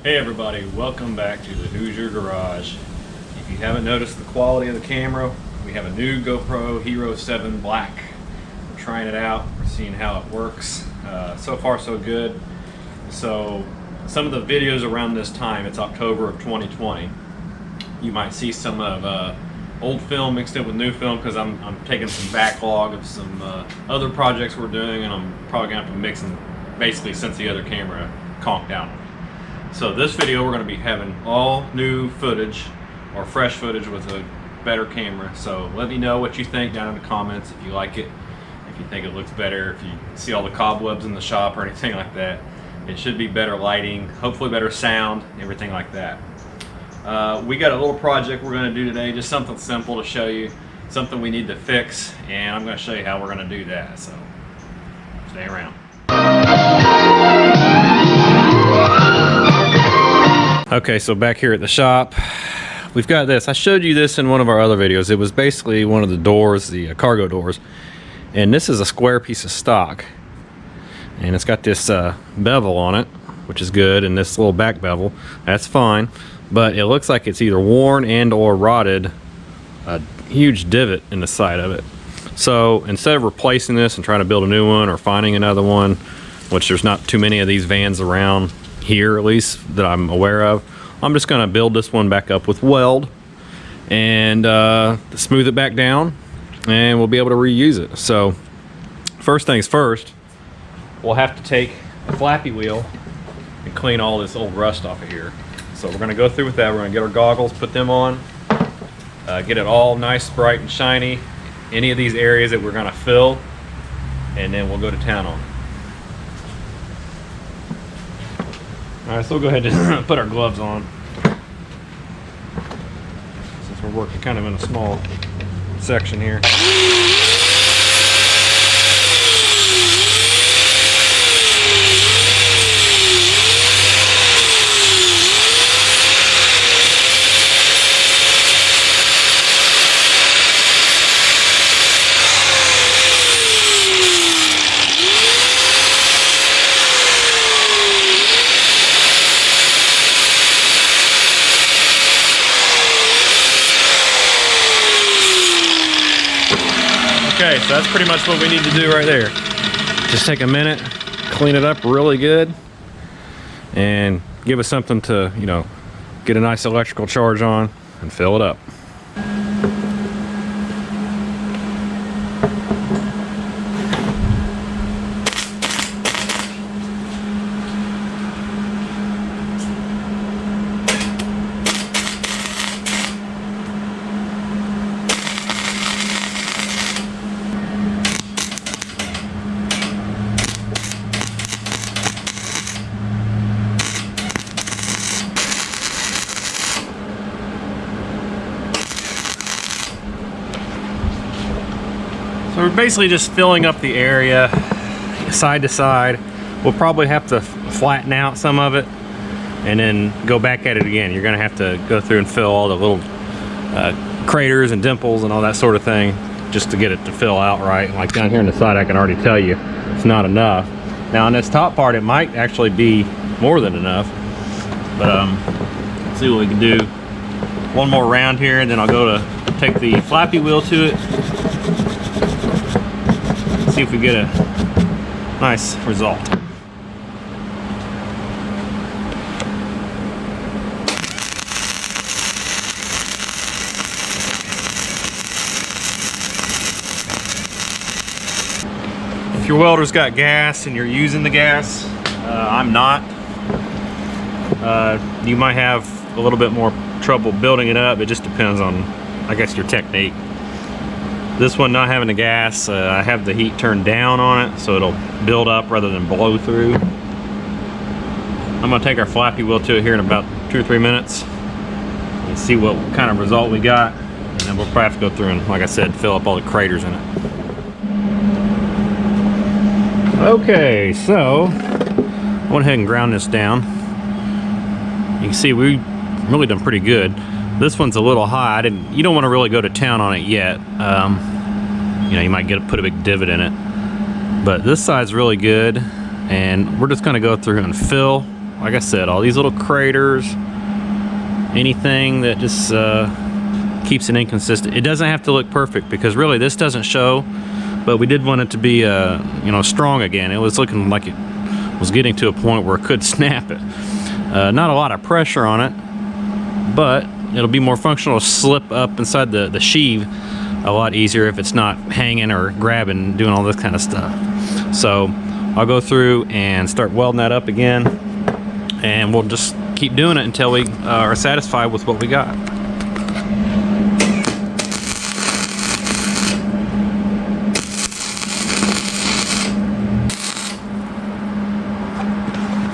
Hey everybody, welcome back to the Hoosier Garage. If you haven't noticed the quality of the camera, we have a new GoPro Hero 7 Black. We're trying it out, we're seeing how it works. So far so good. So some of the videos around this time, it's October of 2020, you might see some of old film mixed in with new film because I'm taking some backlog of some other projects we're doing, and I'm probably going to have to mix them basically since the other camera conked out. So this video we're going to be having all new footage or fresh footage with a better camera. So let me know what you think down in the comments, if you like it, if you think it looks better, if you see all the cobwebs in the shop or anything like that. It should be better lighting, hopefully better sound, everything like that. We got a little project we're going to do today, just something simple to show you, something we need to fix, and I'm going to show you how we're going to do that. So stay around. Okay, so back here at the shop, we've got this. I showed you this in one of our other videos. It was basically one of the doors, the cargo doors. And this is a square piece of stock. And it's got this bevel on it, which is good, and this little back bevel. That's fine. But it looks like it's either worn and or rotted a huge divot in the side of it. So instead of replacing this and trying to build a new one or finding another one, which there's not too many of these vans around here, at least that I'm aware of, I'm just going to build this one back up with weld and smooth it back down, and we'll be able to reuse it. So first things first, we'll have to take a flappy wheel and clean all this old rust off of here. So we're going to go through with that. We're going to get our goggles, put them on, get it all nice, bright and shiny, any of these areas that we're going to fill, and then we'll go to town on it. Alright, so we'll go ahead and put our gloves on, since we're working kind of in a small section here. Okay, so that's pretty much what we need to do right there. Just take a minute, clean it up really good, and give us something to, you know, get a nice electrical charge on and fill it up. So we're basically just filling up the area side to side. We'll probably have to flatten out some of it and then go back at it again. You're gonna have to go through and fill all the little craters and dimples and all that sort of thing just to get it to fill out right. Like down here on the side, I can already tell you it's not enough. Now on this top part, it might actually be more than enough, but let's see what we can do. One more round here, and then I'll go to take the flappy wheel to it, see if we get a nice result. If your welder's got gas and you're using the gas, I'm not. You might have a little bit more trouble building it up. It just depends on, I guess, your technique. This one not having the gas, I have the heat turned down on it so it'll build up rather than blow through. I'm going to take our flappy wheel to it here in about 2 or 3 minutes and see what kind of result we got, and then we'll probably have to go through and, like I said, fill up all the craters in it. Okay, so I went ahead and ground this down. You can see we really done pretty good. This one's a little high. You don't want to really go to town on it yet. You know, you might put a big divot in it. But this side's really good, and we're just going to go through and fill like I said, all these little craters, anything that just keeps it inconsistent. It doesn't have to look perfect, because really this doesn't show, but we did want it to be you know, strong again. It was looking like it was getting to a point where it could snap it. Not a lot of pressure on it, but it'll be more functional to slip up inside the sheave a lot easier if it's not hanging or grabbing, doing all this kind of stuff. So I'll go through and start welding that up again, and we'll just keep doing it until we are satisfied with what we got.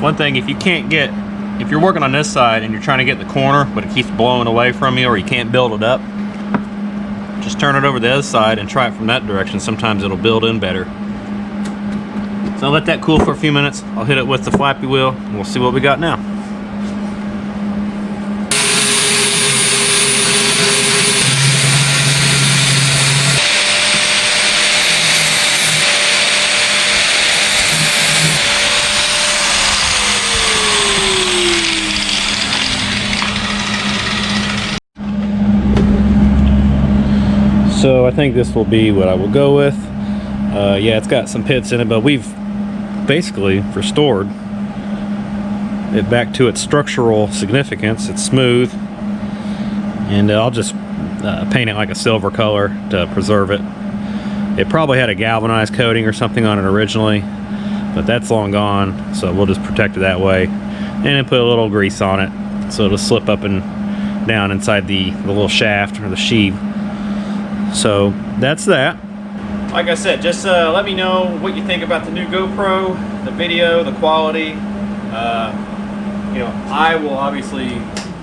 One thing, if you're working on this side and you're trying to get the corner, but it keeps blowing away from you, or you can't build it up, just turn it over the other side and try it from that direction. Sometimes it'll build in better. So I'll let that cool for a few minutes. I'll hit it with the flappy wheel and we'll see what we got now. So I think this will be what I will go with. Yeah, it's got some pits in it, but we've basically restored it back to its structural significance. It's smooth, and I'll just paint it like a silver color to preserve it. It probably had a galvanized coating or something on it originally, but that's long gone, so we'll just protect it that way, and then put a little grease on it so it'll slip up and down inside the little shaft or the sheave. So that's that. Like I said, just let me know what you think about the new GoPro, the video, the quality. You know, I will obviously,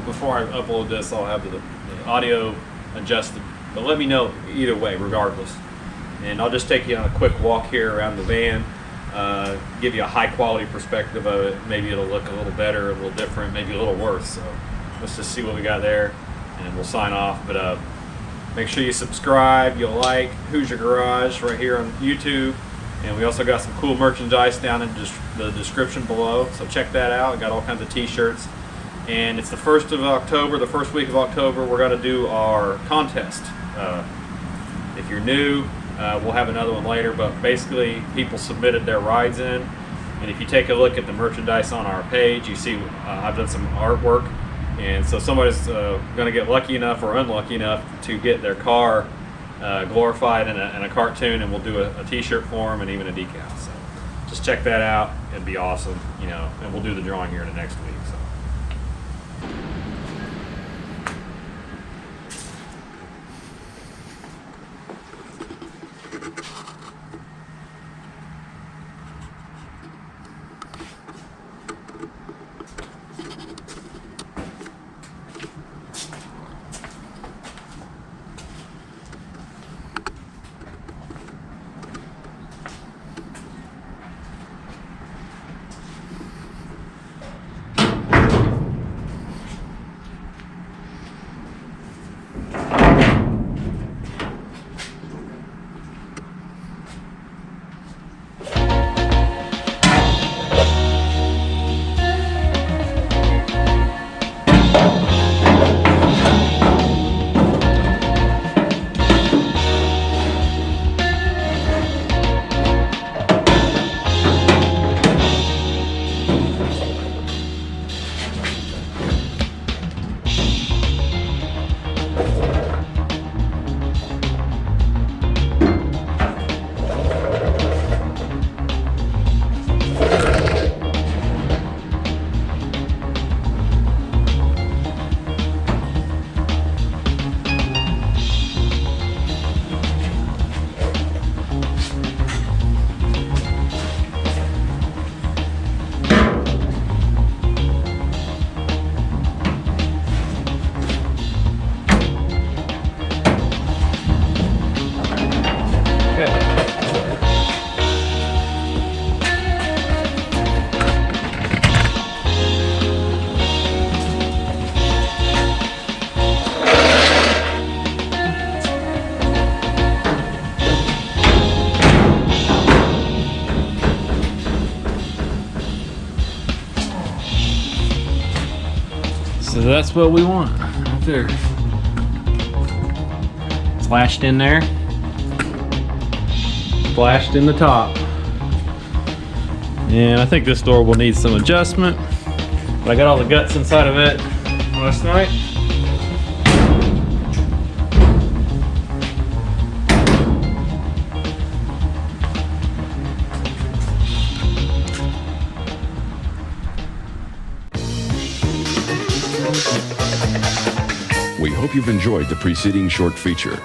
before I upload this, I'll have the audio adjusted, but let me know either way, regardless. And I'll just take you on a quick walk here around the van, give you a high quality perspective of it. Maybe it'll look a little better, a little different, maybe a little worse. So let's just see what we got there, and we'll sign off. But make sure you subscribe, you'll like Hoosier Garage right here on YouTube. And we also got some cool merchandise down in the description below, so check that out. We got all kinds of t-shirts. And it's the 1st of October, the first week of October, we're going to do our contest. If you're new, we'll have another one later, but basically people submitted their rides in. And if you take a look at the merchandise on our page, you see I've done some artwork. And so somebody's going to get lucky enough or unlucky enough to get their car glorified in a cartoon, and we'll do a t-shirt for them and even a decal. So just check that out. It'd be awesome, you know, and we'll do the drawing here in the next week. So. So that's what we want right there. It's latched in there. Flashed in the top. And I think this door will need some adjustment. But I got all the guts inside of it last night. We hope you've enjoyed the preceding short feature.